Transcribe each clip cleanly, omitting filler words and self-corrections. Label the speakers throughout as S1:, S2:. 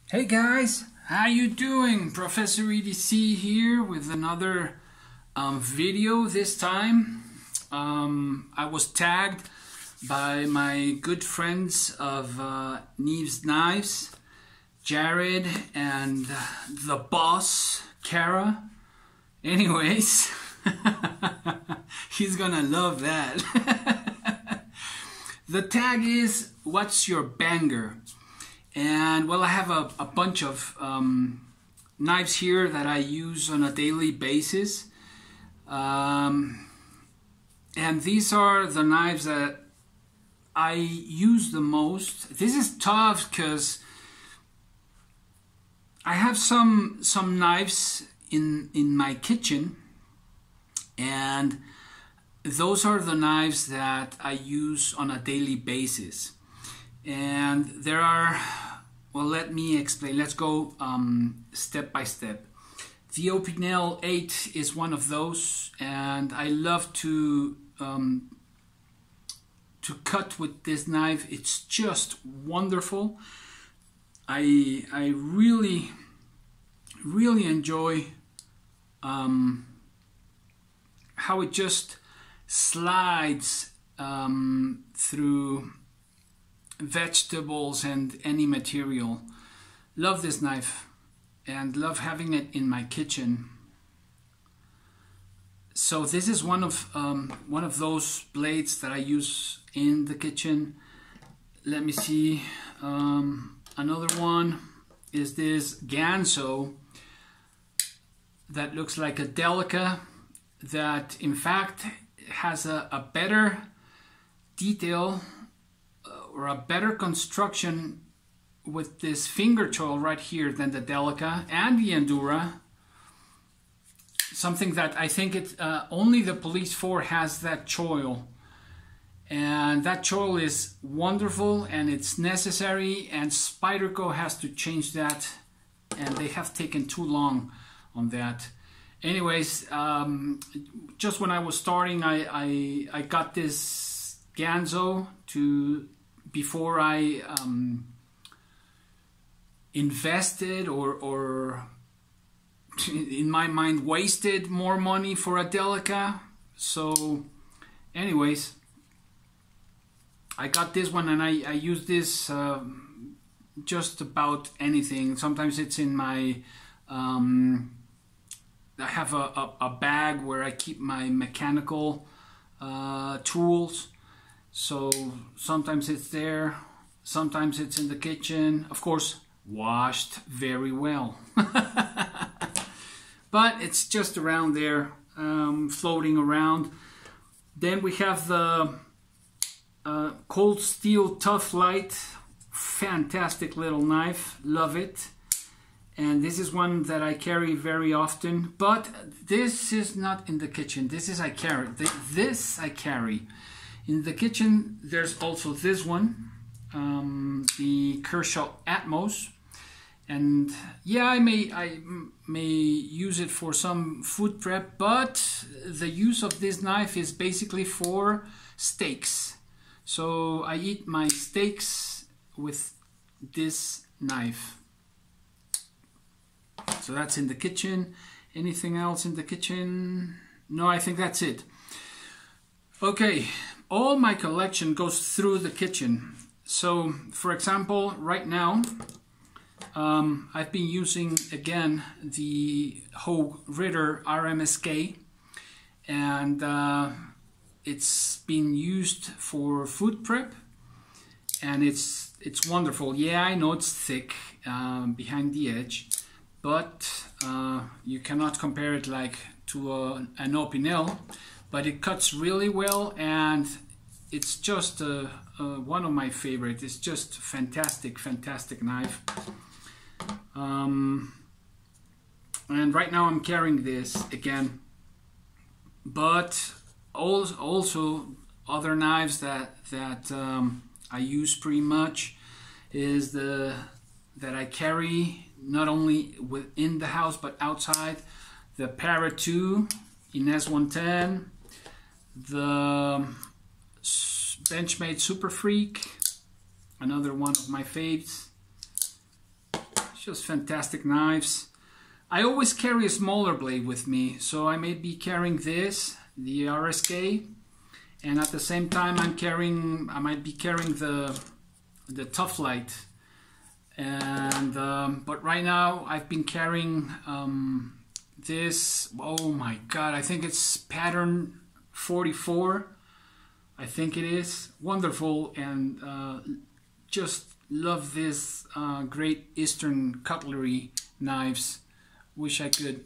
S1: Hey guys, how you doing? Professor EDC here with another video. This time I was tagged by my good friends of Neeves Knives, Jared and the boss, Kara. Anyways, he's gonna love that. The tag is, what's your banger? And well, I have a bunch of knives here that I use on a daily basis. And these are the knives that I use the most. This is tough because I have some knives in my kitchen, and those are the knives that I use on a daily basis. And there are, well, let me explain. Let's go step by step. The Opinel 8 is one of those, and I love to cut with this knife. It's just wonderful. I really enjoy how it just slides through vegetables and any material. Love this knife and love having it in my kitchen. So this is one of those blades that I use in the kitchen. Let me see. Another one is this Ganso that looks like a Delica, that in fact has a better detail or a better construction with this finger choil right here than the Delica and the Endura. Something that I think only the Police 4 has that choil. And that choil is wonderful and it's necessary, and Spyderco has to change that, and they have taken too long on that. Anyways, just when I was starting, I got this Ganso before I invested or in my mind wasted more money for a Delica. So anyways, I got this one, and I use this just about anything. Sometimes it's in my I have a bag where I keep my mechanical tools. So sometimes it's there, sometimes it's in the kitchen. Of course, washed very well. But it's just around there, floating around. Then we have the Cold Steel Tough Light. Fantastic little knife, love it. And this is one that I carry very often, but this is not in the kitchen. This I carry. In the kitchen, there's also this one, the Kershaw Atmos. And yeah, I may use it for some food prep, but the use of this knife is basically for steaks. So I eat my steaks with this knife. So that's in the kitchen. Anything else in the kitchen? No, I think that's it. Okay, all my collection goes through the kitchen. So, for example, right now, I've been using again the Hogue Ritter RMSK, and it's been used for food prep, and it's wonderful. Yeah, I know it's thick behind the edge, but you cannot compare it like to an Opinel, but it cuts really well, and it's just one of my favorites. It's just fantastic knife. And right now I'm carrying this again, but also other knives that I use pretty much is that I carry not only within the house but outside. The Para 2 Ines 110, the Benchmade Super Freak, another one of my faves. just fantastic knives. I always carry a smaller blade with me, so I may be carrying this, the RSK, and at the same time I might be carrying the Tough Light. And but right now I've been carrying this, oh my god, I think it's pattern 44, I think it is. Wonderful, and just love this Great Eastern cutlery knives. Wish I could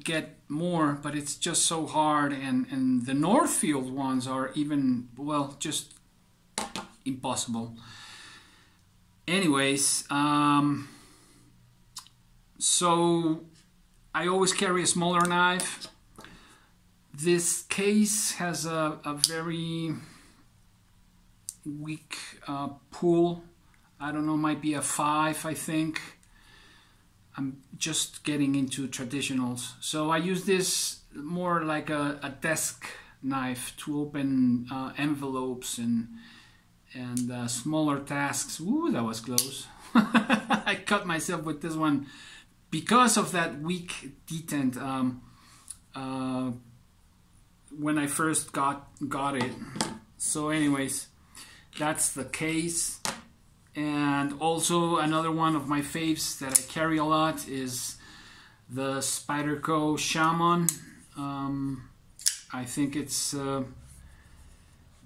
S1: get more, but it's just so hard, and the Northfield ones are even, well, just impossible. Anyways, so I always carry a smaller knife. This case has a very weak pull. I don't know, might be a 5, I think. I'm just getting into traditionals. So I use this more like a desk knife to open envelopes and smaller tasks. Ooh, that was close. I cut myself with this one because of that weak detent when I first got it. So anyways, that's the case. And also another one of my faves that I carry a lot is the Spyderco Shaman. I think it's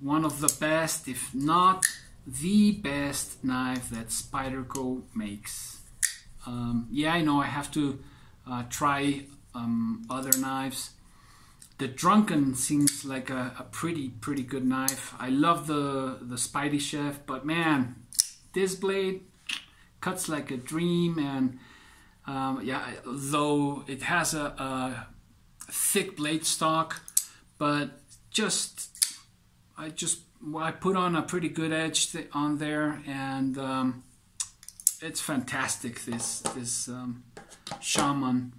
S1: one of the best, if not the best knife that Spyderco makes. Yeah, I know I have to try other knives. The Drunken seems like a pretty good knife. I love the Spidey Chef, but man, this blade cuts like a dream. And yeah, though it has a thick blade stock, but I put on a pretty good edge on there, and it's fantastic, this Shaman.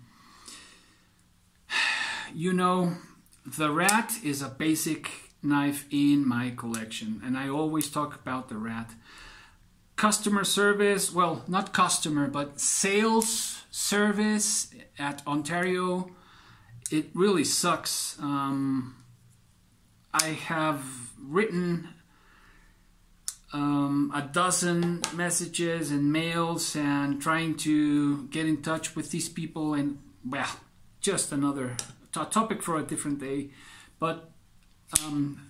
S1: You know, the Rat is a basic knife in my collection, and I always talk about the Rat. Customer service, well, not customer, but sales service at Ontario, it really sucks. I have written a dozen messages and mails and trying to get in touch with these people, and well, just another topic for a different day. But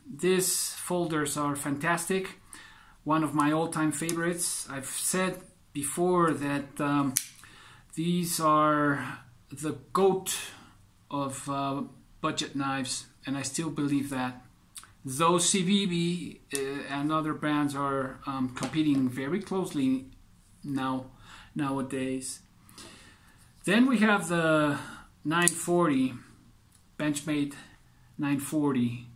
S1: these folders are fantastic. One of my all-time favorites. I've said before that these are the GOAT of budget knives, and I still believe that. Though CVB and other brands are competing very closely nowadays. Then we have the 940, Benchmade 940,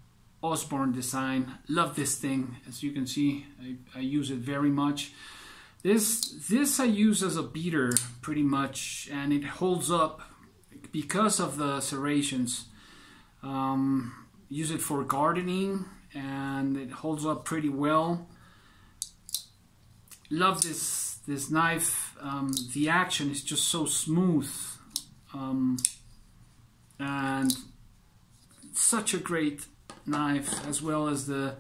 S1: Osborne design. Love this thing. As you can see, I use it very much. This I use as a beater pretty much, and it holds up because of the serrations. Use it for gardening, and it holds up pretty well. Love this knife. The action is just so smooth, and such a great knife, as well as the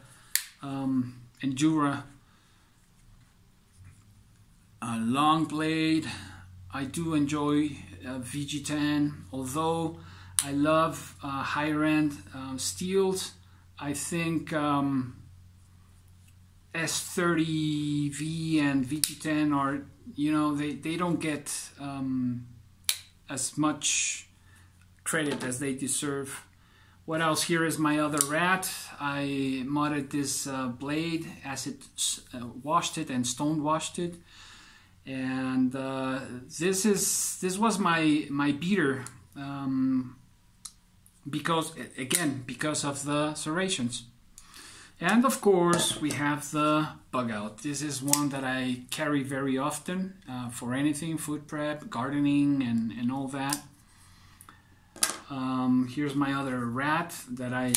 S1: Endura long blade. I do enjoy VG10, although I love higher end steels. I think S30V and VG10 are, you know, they don't get as much credit as they deserve. What else? Here is my other Rat. I modded this blade, acid washed it and stone washed it, and this was my beater, because of the serrations. And of course we have the Bug Out. This is one that I carry very often for anything, food prep, gardening, and all that. Here's my other Rat that I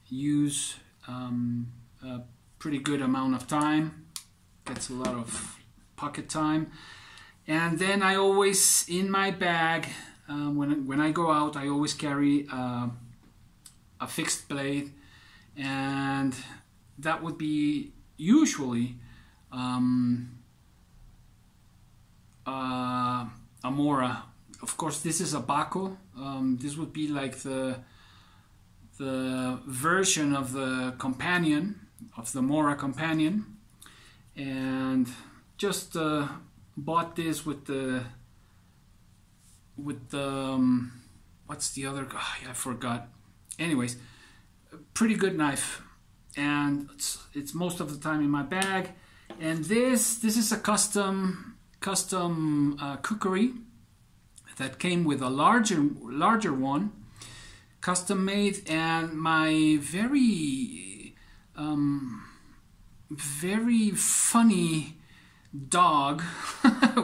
S1: use a pretty good amount of time. Gets a lot of pocket time. And then I always, in my bag, when I go out, I always carry a fixed blade, and that would be usually a Mora. Of course, this is a Baco. This would be like the version of the companion, of the Mora companion, and just bought this with the what's the other guy? I forgot. Anyways, pretty good knife, and it's most of the time in my bag. And this is a custom cookery that came with a larger one, custom made, and my very funny dog,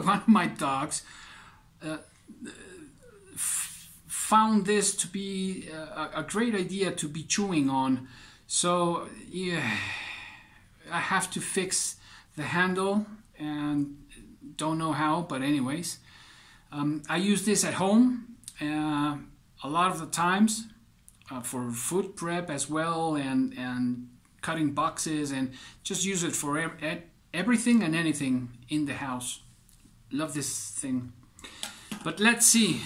S1: one of my dogs, found this to be a great idea to be chewing on. So yeah, I have to fix the handle, and don't know how, but anyways, I use this at home a lot of the times for food prep as well, and cutting boxes, and just use it for everything and anything in the house. Love this thing. But let's see.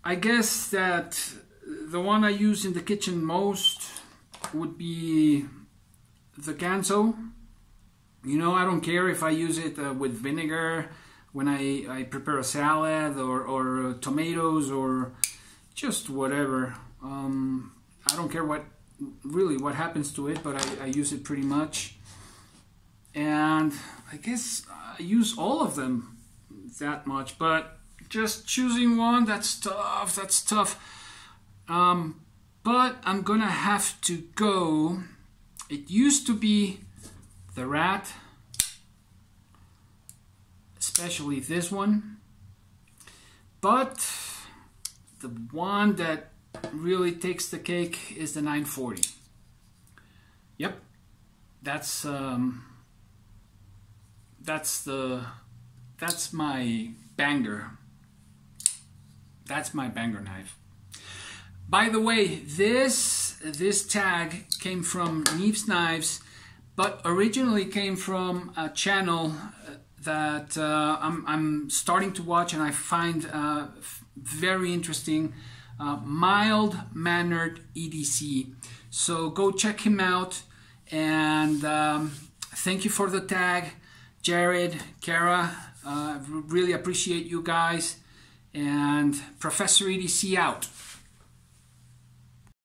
S1: I guess that the one I use in the kitchen most would be the Ganso. You know, I don't care if I use it with vinegar when I prepare a salad, or tomatoes, or just whatever. I don't care what happens to it, but I use it pretty much. And I guess I use all of them that much, but just choosing one, that's tough. But I'm gonna have to go. It used to be the Rat, especially this one, but the one that really takes the cake is the 940. Yep, that's my banger. That's my banger knife. By the way, this tag came from Neeves Knives, but originally came from a channel that I'm starting to watch, and I find very interesting. Mild Mannered EDC. So go check him out, and thank you for the tag, Jared, Kara. Really appreciate you guys, and Professor EDC out.